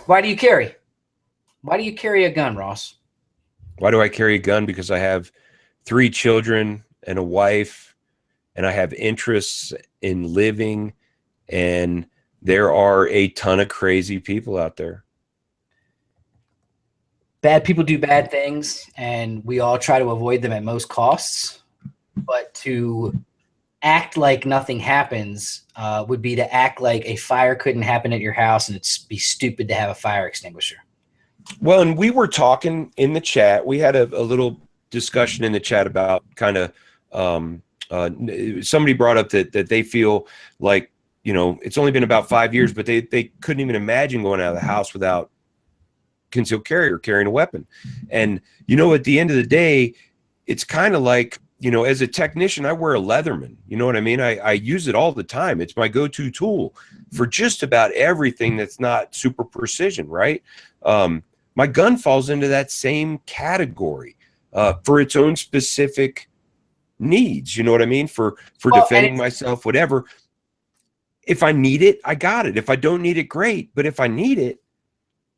why do you carry? Why do you carry a gun, Ross? Why do I carry a gun? Because I have 3 children and a wife, and I have interests in living, and there are a ton of crazy people out there. Bad people do bad things, and we all try to avoid them at most costs. But to act like nothing happens would be to act like a fire couldn't happen at your house, and it'd be stupid to have a fire extinguisher. Well, and we were talking in the chat. We had a little discussion in the chat about kind of somebody brought up that they feel like, you know, it's only been about 5 years, but they couldn't even imagine going out of the house without concealed carry or carrying a weapon. And, you know, at the end of the day, it's kind of like, you know, as a technician, I wear a Leatherman. You know what I mean? I use it all the time. It's my go-to tool for just about everything that's not super precision, right? My gun falls into that same category for its own specific needs. You know what I mean? For defending myself, whatever. If I need it, I got it. If I don't need it, great. But if I need it,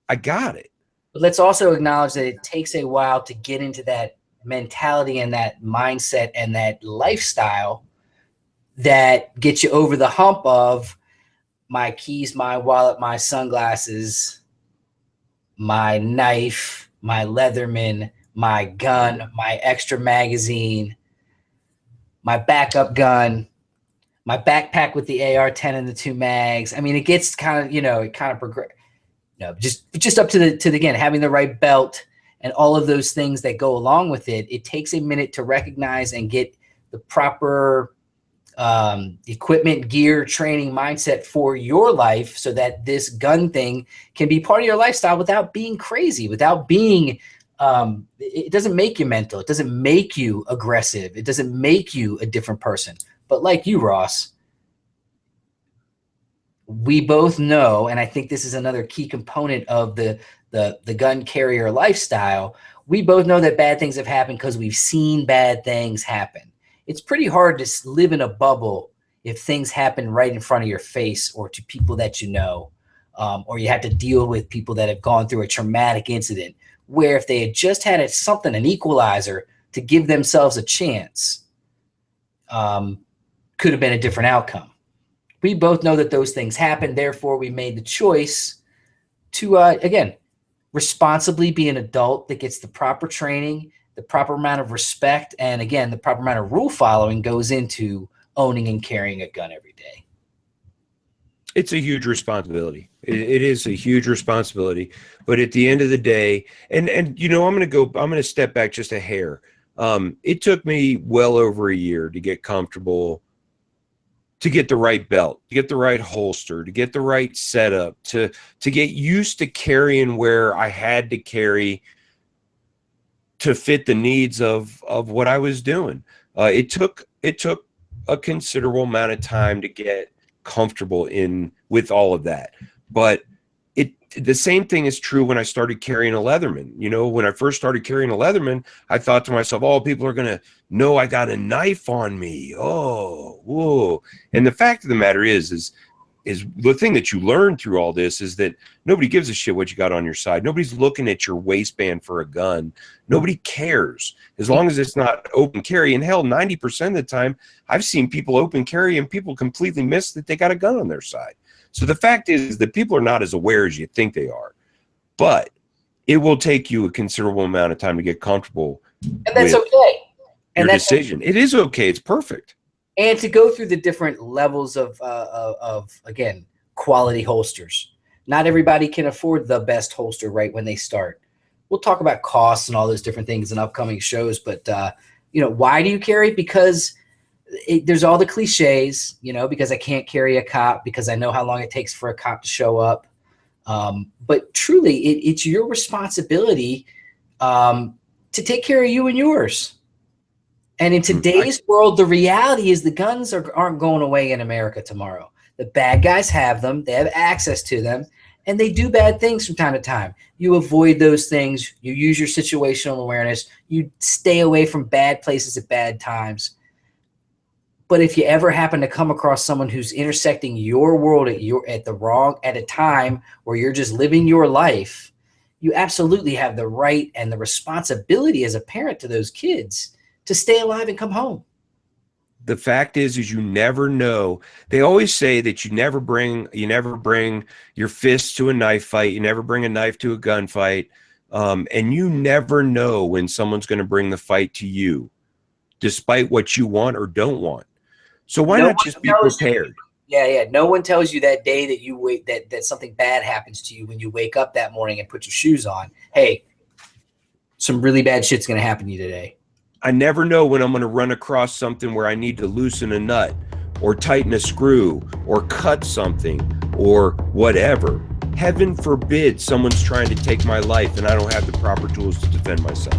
I got it. But let's also acknowledge that it takes a while to get into that mentality and that mindset and that lifestyle that gets you over the hump of my keys, my wallet, my sunglasses, my knife, my Leatherman, my gun, my extra magazine, my backup gun, my backpack with the AR-10 and the 2 mags. I mean, it gets kind of, you know, it kind of progress. No, just up to the again, having the right belt and all of those things that go along with it. It takes a minute to recognize and get the proper equipment, gear, training, mindset for your life so that this gun thing can be part of your lifestyle without being crazy, without being, it doesn't make you mental. It doesn't make you aggressive. It doesn't make you a different person. But like you, Ross, we both know, and I think this is another key component of the gun carrier lifestyle. We both know that bad things have happened because we've seen bad things happen. It's pretty hard to live in a bubble if things happen right in front of your face or to people that you know, or you have to deal with people that have gone through a traumatic incident where if they had just had something, an equalizer to give themselves a chance, could have been a different outcome. We both know that those things happen. Therefore, we made the choice to, again, responsibly be an adult that gets the proper training, the proper amount of respect, and again, the proper amount of rule following goes into owning and carrying a gun every day. It's a huge responsibility. It is a huge responsibility. But at the end of the day, and you know, I'm going to step back just a hair. It took me well over a year to get comfortable, to get the right belt, to get the right holster, to get the right setup, to get used to carrying where I had to carry to fit the needs of what I was doing. It took a considerable amount of time to get comfortable with all of that. But the same thing is true when I started carrying a Leatherman. You know, when I first started carrying a Leatherman, I thought to myself, oh, people are going to know I got a knife on me. Oh, whoa. And the fact of the matter is the thing that you learn through all this is that nobody gives a shit what you got on your side. Nobody's looking at your waistband for a gun. Nobody cares as long as it's not open carry. And hell, 90% of the time, I've seen people open carry and people completely miss that they got a gun on their side. So the fact is that people are not as aware as you think they are, but it will take you a considerable amount of time to get comfortable. And that's okay. And your decision. It is okay. It's perfect. And to go through the different levels of again, quality holsters. Not everybody can afford the best holster right when they start. We'll talk about costs and all those different things in upcoming shows, but you know, why do you carry? Because there's all the cliches, you know, because I can't carry a cop, because I know how long it takes for a cop to show up. But truly, it's your responsibility to take care of you and yours. And in today's world, the reality is the guns aren't going away in America tomorrow. The bad guys have them. They have access to them. And they do bad things from time to time. You avoid those things. You use your situational awareness. You stay away from bad places at bad times. But if you ever happen to come across someone who's intersecting your world at a time where you're just living your life, you absolutely have the right and the responsibility as a parent to those kids to stay alive and come home. The fact is you never know. They always say that you never bring your fist to a knife fight. You never bring a knife to a gunfight. And you never know when someone's going to bring the fight to you, despite what you want or don't want. So why not just be prepared? Yeah. No one tells you that day that you wait, that something bad happens to you when you wake up that morning and put your shoes on. Hey, some really bad shit's going to happen to you today. I never know when I'm going to run across something where I need to loosen a nut or tighten a screw or cut something or whatever. Heaven forbid someone's trying to take my life and I don't have the proper tools to defend myself.